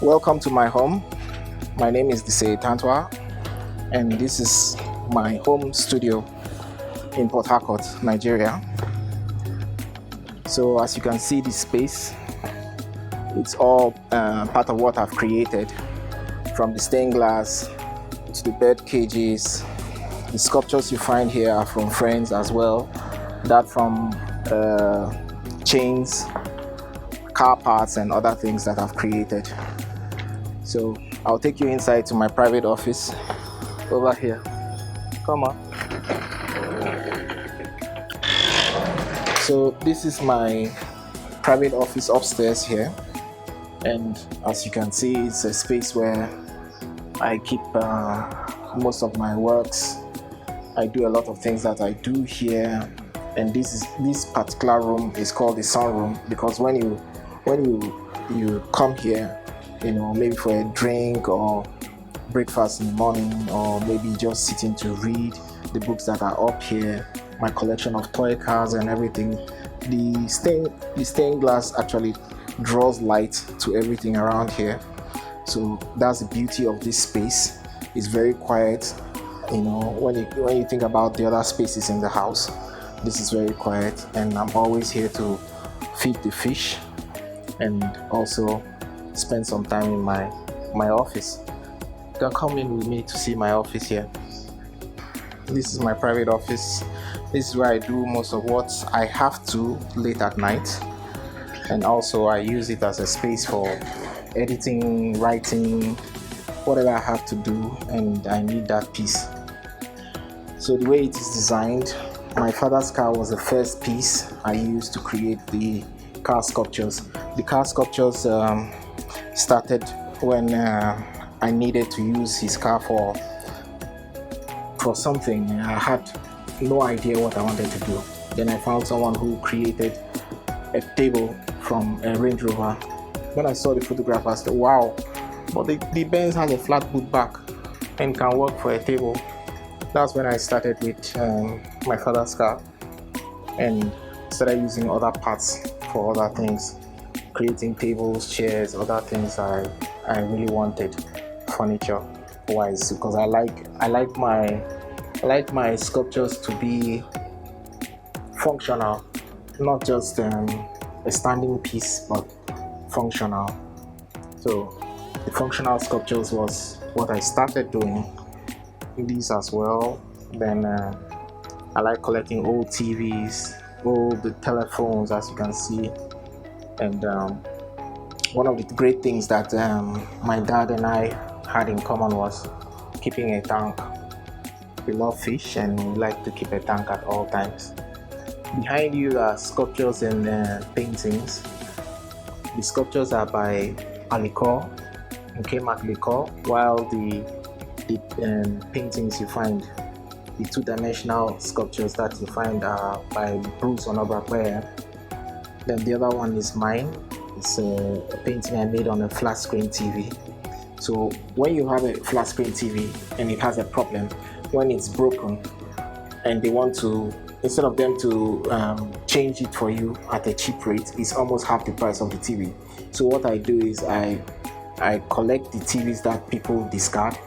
Welcome to my home. My name is Diseye Tantua, and this is my home studio in Port Harcourt, Nigeria. So as you can see, this space, it's all part of what I've created, from the stained glass to the bird cages. The sculptures you find here are from friends as well, that from chains, car parts and other things that I've created. So I'll take you inside to my private office over here. Come on. So this is my private office upstairs here, and as you can see, it's a space where I keep most of my works. I do a lot of things that I do here, and this particular room is called the sunroom because when you come here, maybe for a drink or breakfast in the morning, or maybe just sitting to read the books that are up here, my collection of toy cars and everything, the stained glass actually draws light to everything around here. So that's the beauty of this space. It's very quiet. When you think about the other spaces in the house, this is very quiet, and I'm always here to feed the fish and also spend some time in my office. You can come in with me to see my office here. This is my private office. This is where I do most of what I have to late at night, and also I use it as a space for editing, writing, whatever I have to do, and I need that peace. So the way it is designed, my father's car was the first piece I used to create the car sculptures. The car sculptures started when I needed to use his car for something. I had no idea what I wanted to do. Then I found someone who created a table from a Range Rover. When I saw the photograph, I said, wow, but the Benz has a flat boot back and can work for a table. That's when I started with my father's car and started using other parts for other things, creating tables, chairs, other things I really wanted, furniture wise, because I like my sculptures to be functional, not just a standing piece, but functional. So the functional sculptures was what I started doing. These as well. Then I like collecting old TVs, old telephones, as you can see. And one of the great things that my dad and I had in common was keeping a tank. We love fish and we like to keep a tank at all times. Behind you are sculptures and paintings. The sculptures are by Harcourt, while the paintings you find, the two-dimensional sculptures that you find are by Bruce Onobrakwe. Then the other one is mine. It's a painting I made on a flat screen TV. So when you have a flat screen TV and it has a problem, when it's broken and they want to, instead of them to change it for you at a cheap rate, it's almost half the price of the TV. So what I do is I collect the TVs that people discard,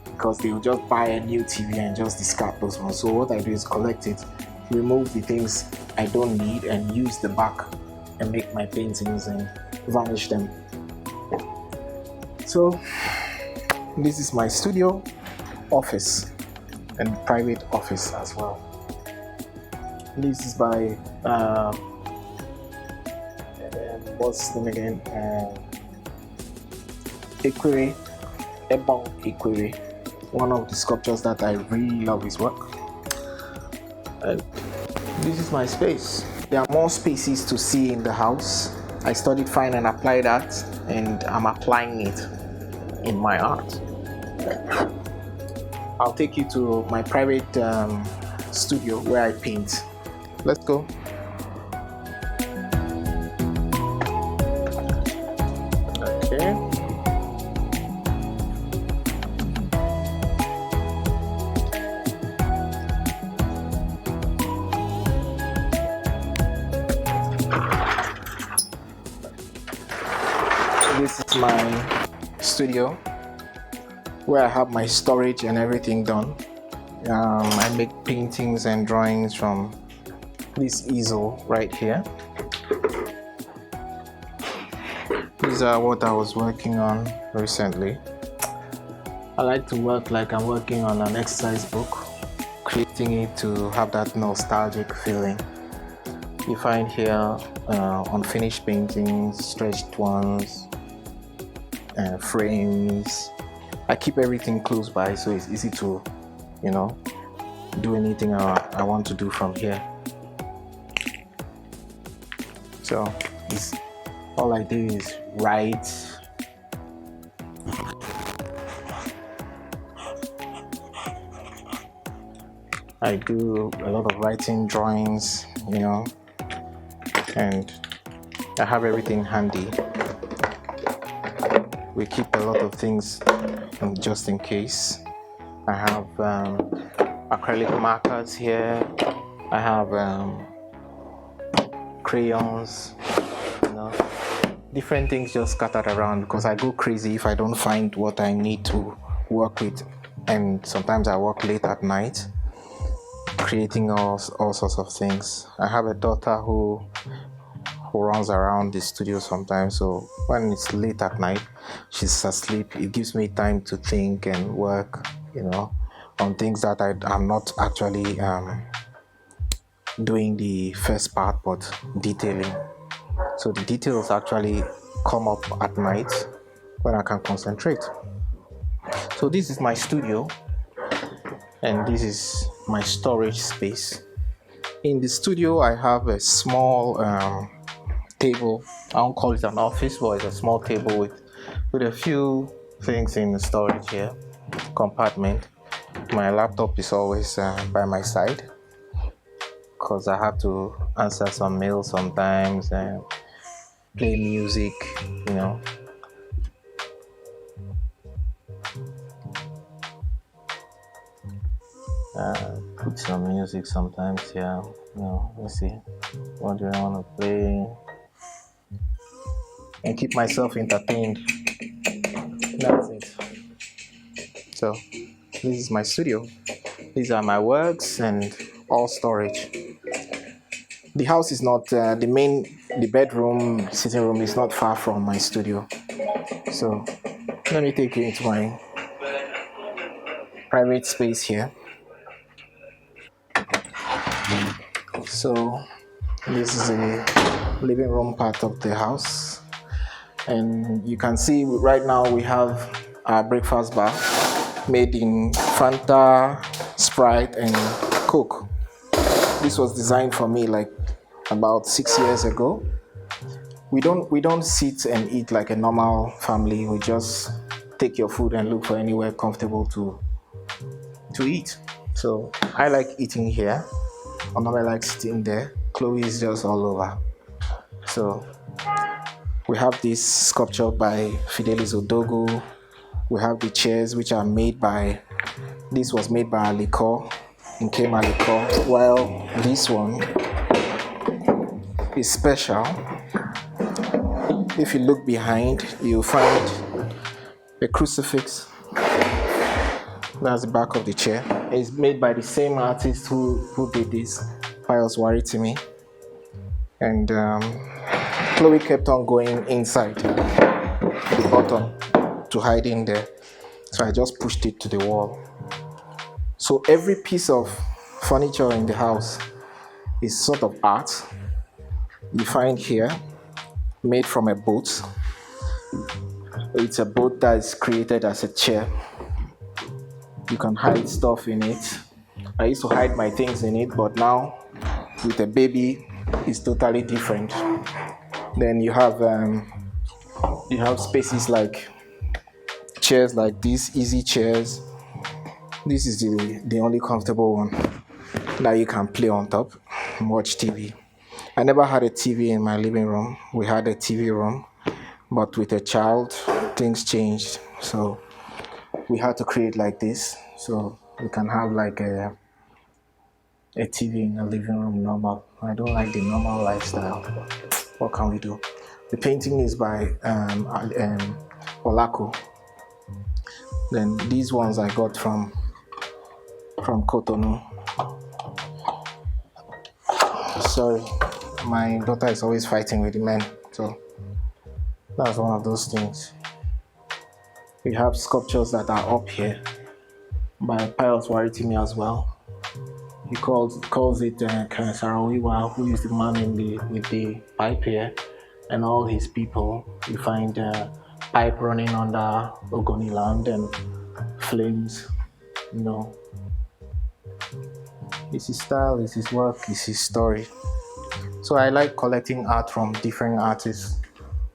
because they will just buy a new TV and just discard those ones. So what I do is collect it, remove the things I don't need, and use the back and make my paintings and varnish them. So this is my studio, office, and private office as well. This is by what's the name again? Equere. One of the sculptures that I really love his work. And this is my space. There are more spaces to see in the house. I studied fine and applied art, and I'm applying it in my art. I'll take you to my private studio where I paint. Let's go. Okay. This is my studio where I have my storage and everything done. I make paintings and drawings from this easel right here. These are what I was working on recently. I like to work like I'm working on an exercise book, creating it to have that nostalgic feeling. You find here unfinished paintings, stretched ones, frames. I keep everything close by so it's easy to, do anything I want to do from here. So all I do is write. I do a lot of writing, drawings, and I have everything handy. We keep a lot of things just in case. I have acrylic markers here. I have crayons, different things just scattered around because I go crazy if I don't find what I need to work with, and sometimes I work late at night creating all sorts of things. I have a daughter who runs around the studio sometimes, so when it's late at night, she's asleep. It gives me time to think and work, on things that I'm not actually doing the first part, but detailing. So the details actually come up at night when I can concentrate. So this is my studio, and this is my storage space. In the studio, I have a small table. I don't call it an office, but it's a small table with a few things in the storage here, compartment. My laptop is always by my side because I have to answer some mails sometimes and play music, put some music sometimes here. Let's see, what do I want to play and keep myself entertained. That's it. So this is my studio. These are my works and all storage. The house is not the bedroom, sitting room is not far from my studio. So let me take you into my private space here. So this is a living room part of the house, and you can see right now we have our breakfast bar made in Fanta, Sprite and Coke. This was designed for me like about 6 years ago. We don't sit and eat like a normal family. We just take your food and look for anywhere comfortable to eat. So I like eating here. My mother likes sitting there. Chloe is just all over. So we have this sculpture by Fidelis Odogo. We have the chairs which are made by, this was made by Aliko, in Came Aliko, while this one is special. If you look behind, you'll find a crucifix. That's the back of the chair. It's made by the same artist who did this, Pius Waritimi. And Chloe kept on going inside the bottom to hide in there. So I just pushed it to the wall. So every piece of furniture in the house is sort of art. You find here, made from a boat. It's a boat that is created as a chair. You can hide stuff in it. I used to hide my things in it, but now with a baby, it's totally different. Then you have spaces like chairs like these, easy chairs. This is the only comfortable one that you can play on top and watch TV. I never had a TV in my living room. We had a TV room, but with a child, things changed. So we had to create like this, so we can have like a TV in the living room normal. I don't like the normal lifestyle. What can we do? The painting is by Olako. Then these ones I got from Cotonou. Sorry, my daughter is always fighting with the men, so that's one of those things. We have sculptures that are up here by Pius Waritimi as well. He calls it Sarawiwa, who is the man with the pipe here, and all his people. You find pipe running under Ogoni land and flames, you know. It's his style, it's his work, it's his story. So I like collecting art from different artists.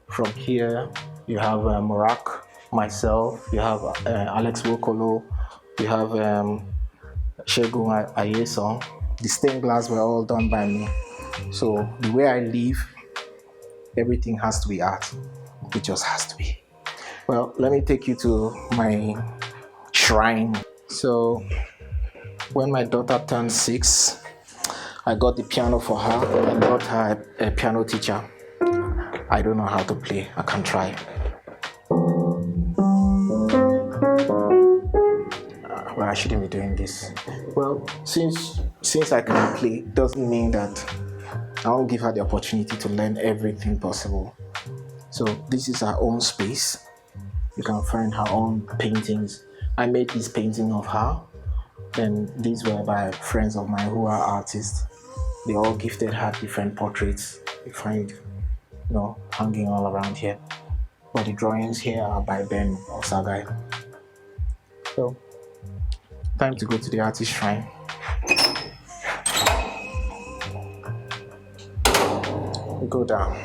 From here, you have Morak, myself, you have Alex Wokolo, you have Shegun Ayeson. The stained glass were all done by me. So the way I live, everything has to be art. It just has to be. Well, let me take you to my shrine. So when my daughter turned 6, I got the piano for her and got her a piano teacher. I don't know how to play. I can try. Well, I shouldn't be doing this. Well, since I can play, doesn't mean that I won't give her the opportunity to learn everything possible. So this is her own space. You can find her own paintings. I made this painting of her, and these were by friends of mine who are artists. They all gifted her different portraits. You find, hanging all around here. But the drawings here are by Ben Osagai. So, time to go to the artist shrine. We go down.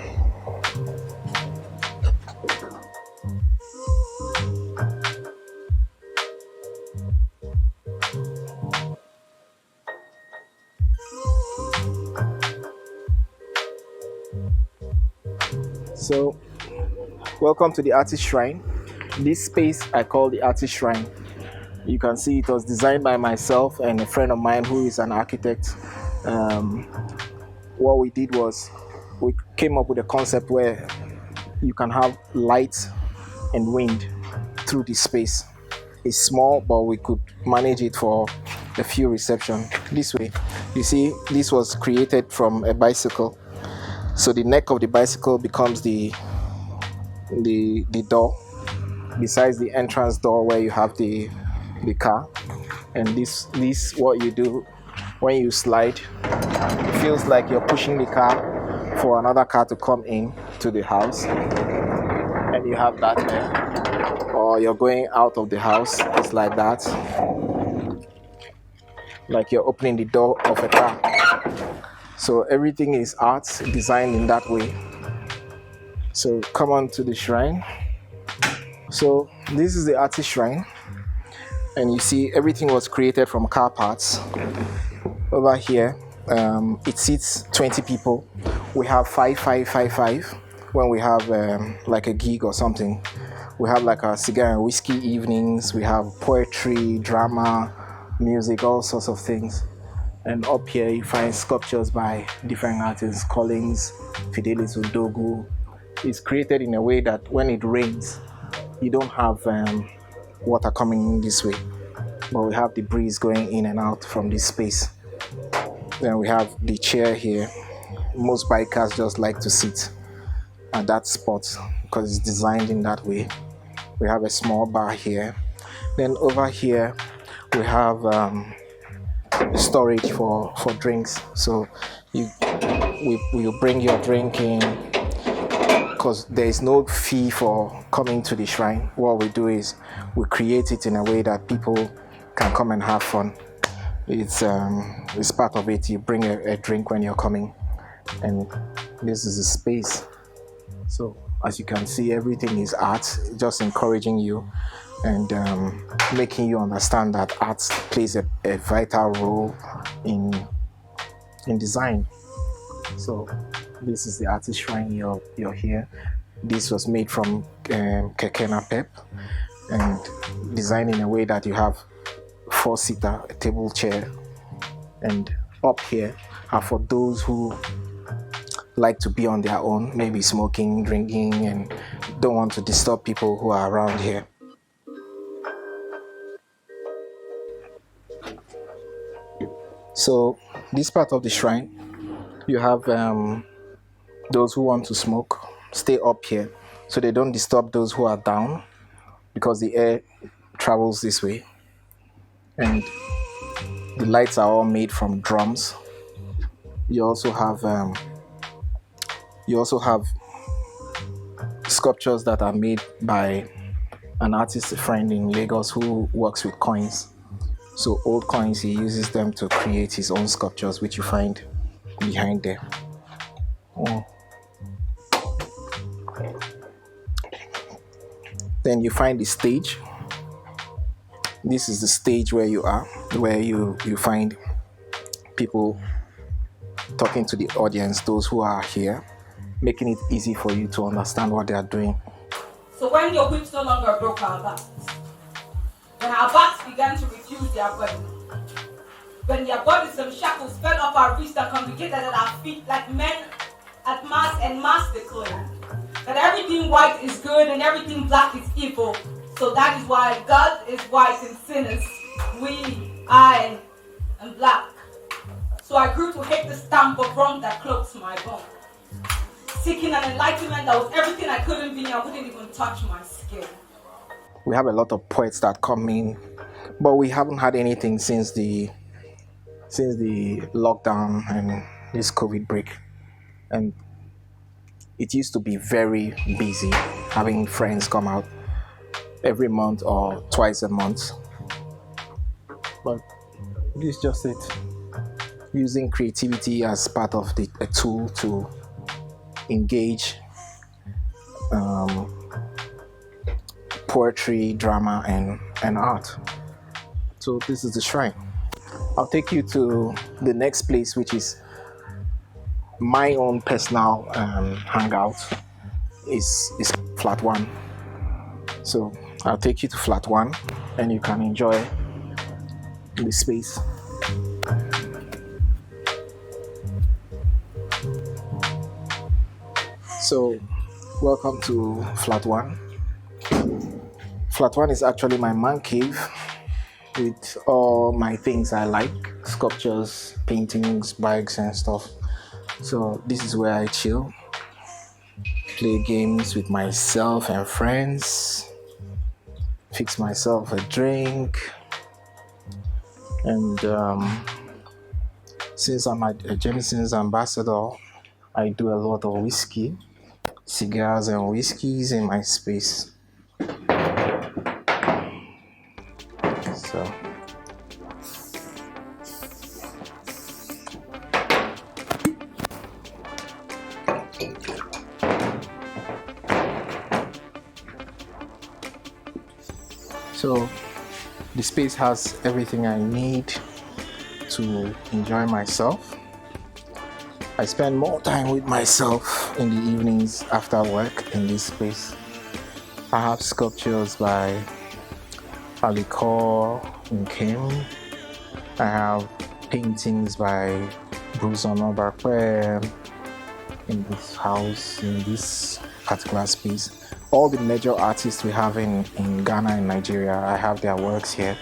So, welcome to the artist shrine. This space I call the artist shrine. You can see it was designed by myself and a friend of mine who is an architect. What we did was we came up with a concept where you can have light and wind through this space. It's small, but we could manage it for a few receptions. This way, you see, this was created from a bicycle. So the neck of the bicycle becomes the door, besides the entrance door where you have the car. And this what you do when you slide, it feels like you're pushing the car for another car to come in to the house, and you have that there. Or you're going out of the house, it's like that, like you're opening the door of a car. So everything is art designed in that way. So come on to the shrine. So this is the artist shrine, and you see everything was created from car parts. Over here, it seats 20 people. We have 5 when we have like a gig or something. We have like a cigar and whiskey evenings. We have poetry, drama, music, all sorts of things. And up here you find sculptures by different artists, Collins, Fidelis Udogu. It's created in a way that when it rains, you don't have water coming in this way, but we have the breeze going in and out from this space. Then we have the chair here. Most bikers just like to sit at that spot because it's designed in that way. We have a small bar here. Then over here we have storage for drinks. So you bring your drink in, because there is no fee for coming to the shrine. What we do is we create it in a way that people can come and have fun. It's part of it. You bring a drink when you're coming, and this is a space. So as you can see, everything is art, just encouraging you and making you understand that art plays a vital role in design. So this is the artist shrine. You're here. This was made from Kekena Pep and designed in a way that you have 4-seater, a table chair, and up here are for those who like to be on their own, maybe smoking, drinking, and don't want to disturb people who are around here. So this part of the shrine, you have those who want to smoke stay up here so they don't disturb those who are down, because the air travels this way. And the lights are all made from drums. You also have sculptures that are made by an artist friend in Lagos who works with coins. So old coins, he uses them to create his own sculptures, which you find behind there. Then you find the stage. This is the stage where you are, where you find people talking to the audience, those who are here, making it easy for you to understand what they are doing. So when your whips no longer broke our backs, when our backs began to refuse their burden, when their bodies and shackles fell off our wrists and congregated at our feet like men at mass and mass declared that everything white is good and everything black is evil. So that is why God is white and sinners, I, and black. So I grew to hate the stamp of wrong that cloaks my bone, seeking an enlightenment that was everything I couldn't be. I wouldn't even touch my skin. We have a lot of poets that come in, but we haven't had anything since the lockdown and this COVID break. And it used to be very busy, having friends come out every month or twice a month. But this is just it. Using creativity as part of a tool to engage poetry, drama, and art. So this is the shrine. I'll take you to the next place, which is my own personal hangout. Is flat 1. So I'll take you to flat 1 and you can enjoy the space. So welcome to flat 1. Flat 1 is actually my man cave with all my things I like, sculptures, paintings, bags and stuff. So this is where I chill, play games with myself and friends, fix myself a drink, and since I'm a Jameson's ambassador, I do a lot of whiskey, cigars and whiskeys in my space. So the space has everything I need to enjoy myself. I spend more time with myself in the evenings after work in this space. I have sculptures by Harcourt and Kim. I have paintings by Bruce Onobakwe in this house, in this particular space. All the major artists we have in Ghana and Nigeria, I have their works here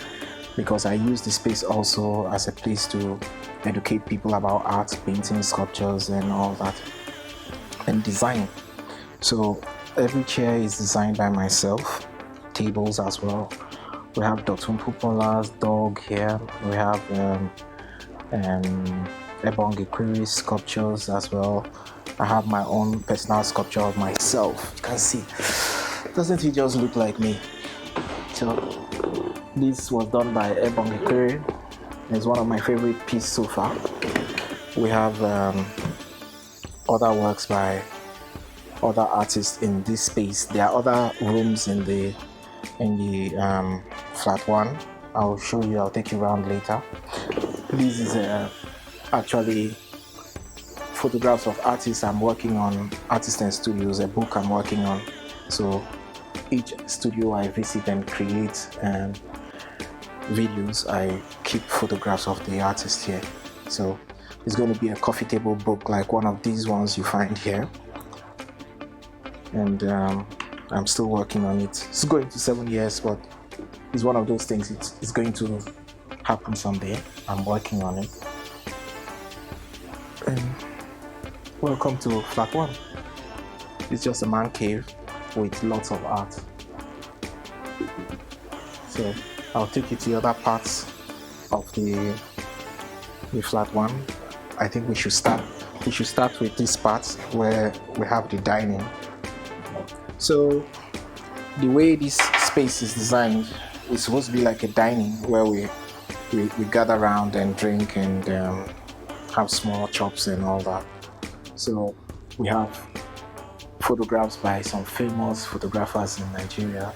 because I use the space also as a place to educate people about art, painting, sculptures and all that, and design. So every chair is designed by myself, tables as well. We have Dotun Pupola's dog here. We have Ebongi Query sculptures as well. I have my own personal sculpture of myself. You can see, doesn't he just look like me? So this was done by Ebongi Query. It's one of my favorite pieces so far. We have other works by other artists in this space. There are other rooms in the flat 1. I'll show you. I'll take you around later. This is actually photographs of artists I'm working on, artists and studios, a book I'm working on. So each studio I visit and create videos, I keep photographs of the artist here. So is going to be a coffee table book like one of these ones you find here. And I'm still working on it. It's going to 7 years, but it's one of those things. It's going to happen someday. I'm working on it. And welcome to flat 1. It's just a man cave with lots of art. So I'll take you to the other parts of the flat 1. I think we should start with this part where we have the dining. So the way this space is designed, it's supposed to be like a dining where we gather around and drink and have small chops and all that. So we have photographs by some famous photographers in Nigeria.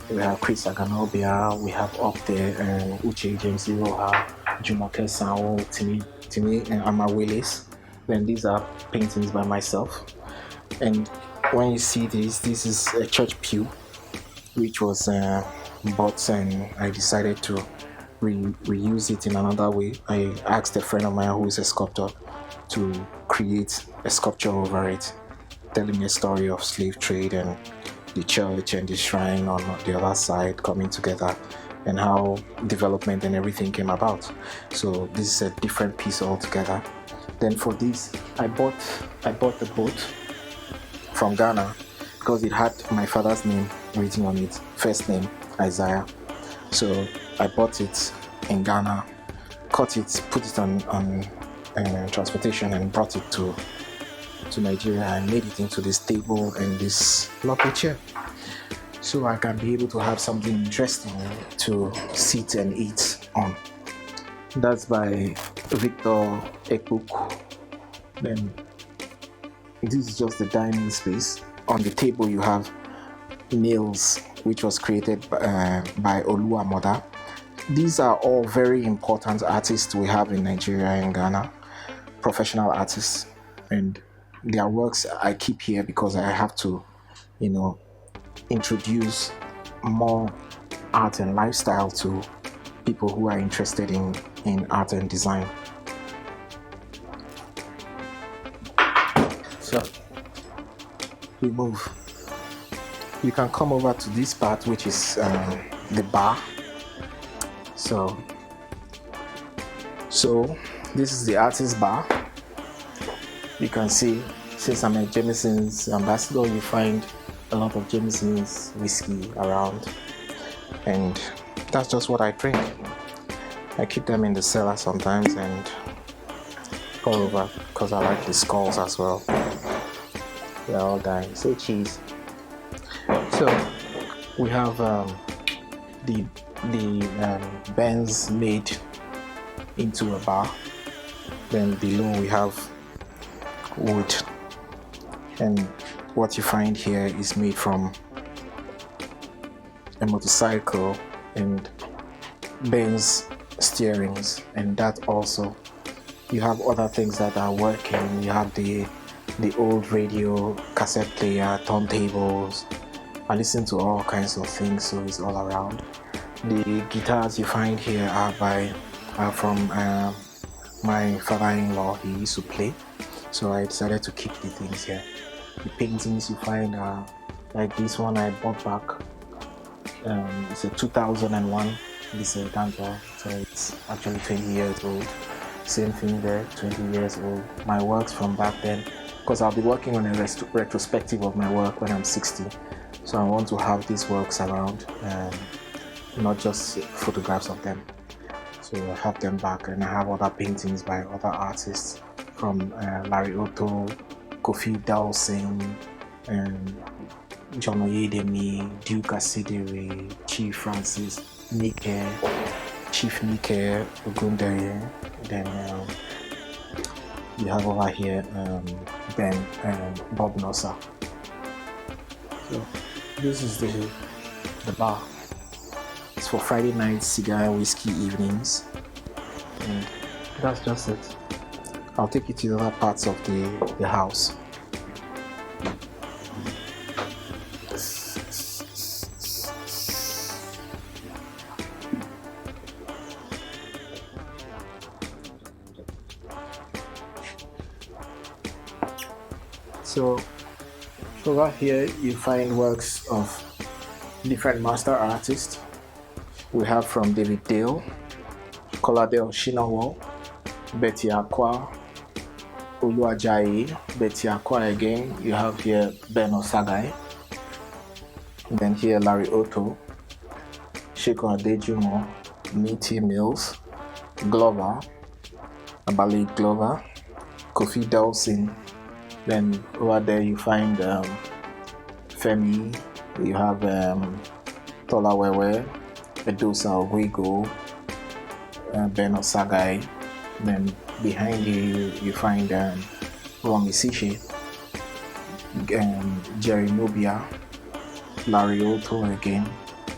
We have Chris Aganobia, we have up there Uche James Iroha, Jumoke Sao, Timi and Ama Willis. Then these are paintings by myself. And when you see this is a church pew which was bought, and I decided to reuse it in another way. I asked a friend of mine who is a sculptor to create a sculpture over it, telling a story of slave trade and the church and the shrine on the other side coming together, and how development and everything came about. So this is a different piece altogether. Then for this, I bought the boat from Ghana because it had my father's name written on it, first name Isaiah. So I bought it in Ghana, cut it, put it on transportation, and brought it to Nigeria and made it into this table and this lovely chair, so I can be able to have something interesting to sit and eat on. That's by Victor Ekbuk. Then this is just the dining space. On the table you have nails, which was created by Oluwamoda. These are all very important artists we have in Nigeria and Ghana, professional artists, and their works I keep here because I have to, introduce more art and lifestyle to people who are interested in art and design. So we move. You can come over to this part, which is the bar. So this is the artist bar. You can see, since I'm a Jameson's ambassador, you find a lot of Jameson's whiskey around, and that's just what I drink. I keep them in the cellar sometimes and pour over because I like the skulls as well. They're all dying. So cheese. So we have the bends made into a bar. Then below we have wood, and what you find here is made from a motorcycle and Benz steerings, and that also you have other things that are working. You have the old radio, cassette player, turntables. I listen to all kinds of things, so it's all around. The guitars you find here are from my father-in-law. He used to play, so I decided to keep the things here. The paintings you find are like this one I bought back. It's a 2001 Diseye Tantua, so it's actually 20 years old. Same thing there, 20 years old. My works from back then, because I'll be working on a retrospective of my work when I'm 60. So I want to have these works around, not just photographs of them. So I have them back, and I have other paintings by other artists from Larry Otto, Kofi Dawson, John Oyedemi, Duke Asidere, Chief Francis, Chief Nike Ogundere. Then you have over here Ben and Bob Nossa. So this is the bar. It's for Friday night cigar and whiskey evenings, and that's just it. I'll take you to the other parts of the house. So over here you find works of different master artists. We have from David Dale, Kolade Oshinawo, Betty Akwa, Oluwajayi, Betty Akwa again. You have here Ben Osagai. Then here Larry Otto, Shiko Adejumo, Niti Mills, Glover, Abalade Glover, Kofi Dawson. Then over there you find Femi, you have Tola Wewe, Edosa Owigo, Ben Osagai. Then behind you find Romy Sishi, Jerry Nubia, Larry Otto again,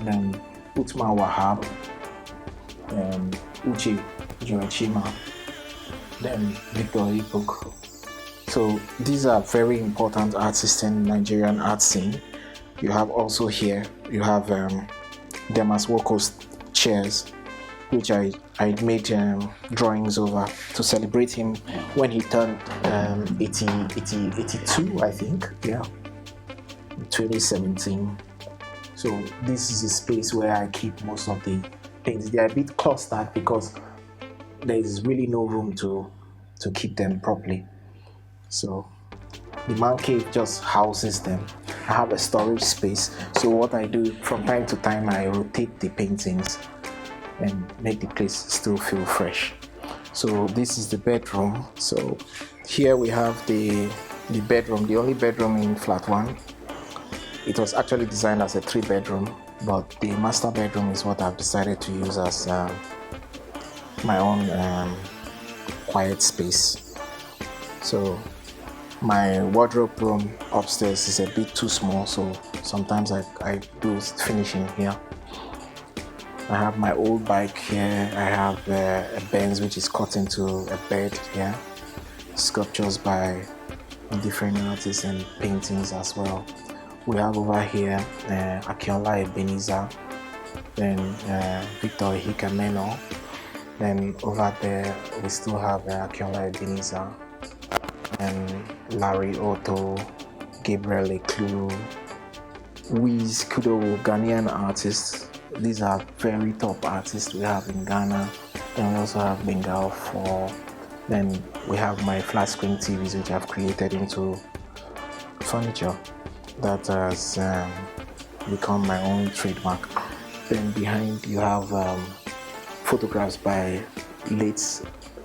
then Utma Wahab, Uche Joachima, then Victor Ipok. So these are very important artists in Nigerian art scene. You have also here, you have Demas Woko's chairs, which I made drawings over to celebrate him when he turned 82, I think, yeah, 2017. So this is a space where I keep most of the things. They are a bit clustered because there is really no room to keep them properly. So the man cave just houses them. I have a storage space. So what I do from time to time, I rotate the paintings and make the place still feel fresh. So this is the bedroom. So here we have the bedroom, the only bedroom in flat 1. It was actually designed as a 3-bedroom, but the master bedroom is what I've decided to use as my own quiet space. So my wardrobe room upstairs is a bit too small, so sometimes I do finishing here. I have my old bike here. I have a Benz which is cut into a bed here. Sculptures by different artists and paintings as well. We have over here Akinola Ebenezer, then Victor Hikameno. Then over there we still have Akinola Ebenezer, and Larry Otto, Gabriel Leclue, Wiz Kudo, Ghanaian artists. These are very top artists we have in Ghana. Then we also have Bengal 4. Then we have my flat screen TVs which I've created into furniture that has become my own trademark. Then behind you have photographs by late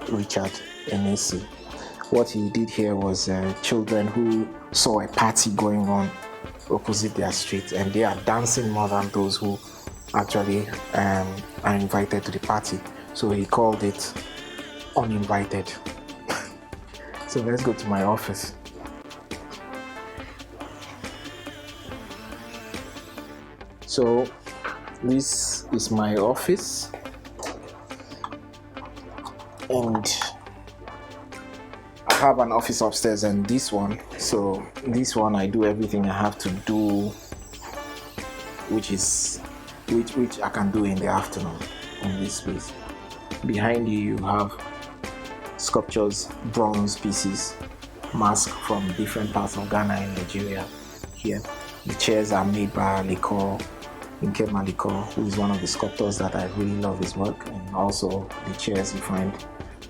Richard Enesi. What he did here was children who saw a party going on opposite their street, and they are dancing more than those who actually are invited to the party. So he called it uninvited. So let's go to my office. So this is my office, and I have an office upstairs and this one. So this one I do everything I have to do, which I can do in the afternoon in this space. Behind you have sculptures, bronze pieces, masks from different parts of Ghana and Nigeria. Here the chairs are made by Liko Maliko, who is one of the sculptors that I really love his work. And also the chairs you find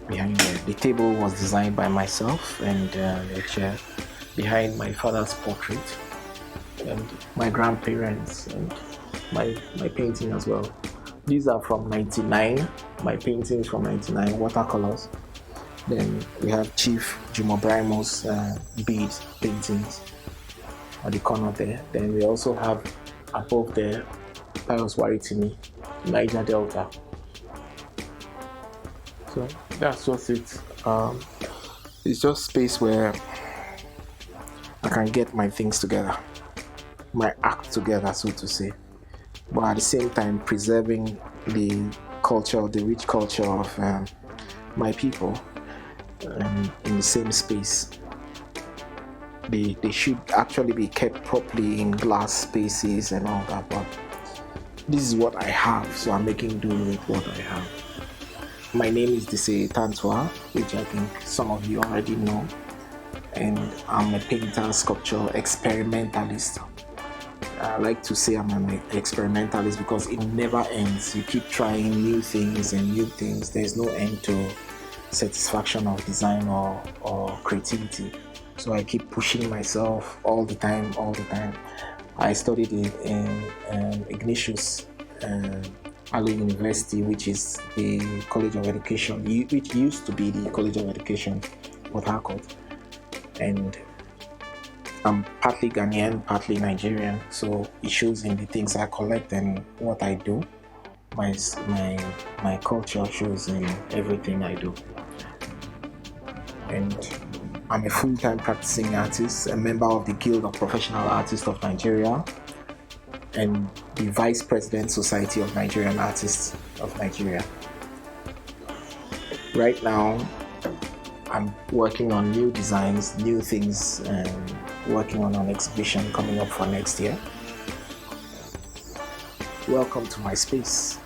behind there. The table was designed by myself, and the chair behind my father's portrait and my grandparents and my painting as well. These are from 99, my paintings from 99, watercolors. Then we have Chief Jumobraimo's bead paintings at the corner there. Then we also have above there Pius Waritimi, Niger Delta. So that's just it. It's just space where I can get my things together, my act together, so to say, but at the same time preserving the culture, the rich culture of my people in the same space. They should actually be kept properly in glass spaces and all that, but this is what I have, so I'm making do with what I have. My name is Diseye Tantua, which I think some of you already know, and I'm a painter, sculpture, experimentalist. I like to say I'm an experimentalist because it never ends. You keep trying new things and new things. There's no end to satisfaction of design or creativity. So I keep pushing myself all the time. I studied in Ignatius, Ajuru University, which is the College of Education, which used to be the College of Education with Harcourt. And I'm partly Ghanaian, partly Nigerian, so it shows in the things I collect and what I do. My culture shows in everything I do. And I'm a full-time practicing artist, a member of the Guild of Professional Artists of Nigeria, and the Vice President Society of Nigerian Artists of Nigeria. Right now, I'm working on new designs, new things, and working on an exhibition coming up for next year. Welcome to my space.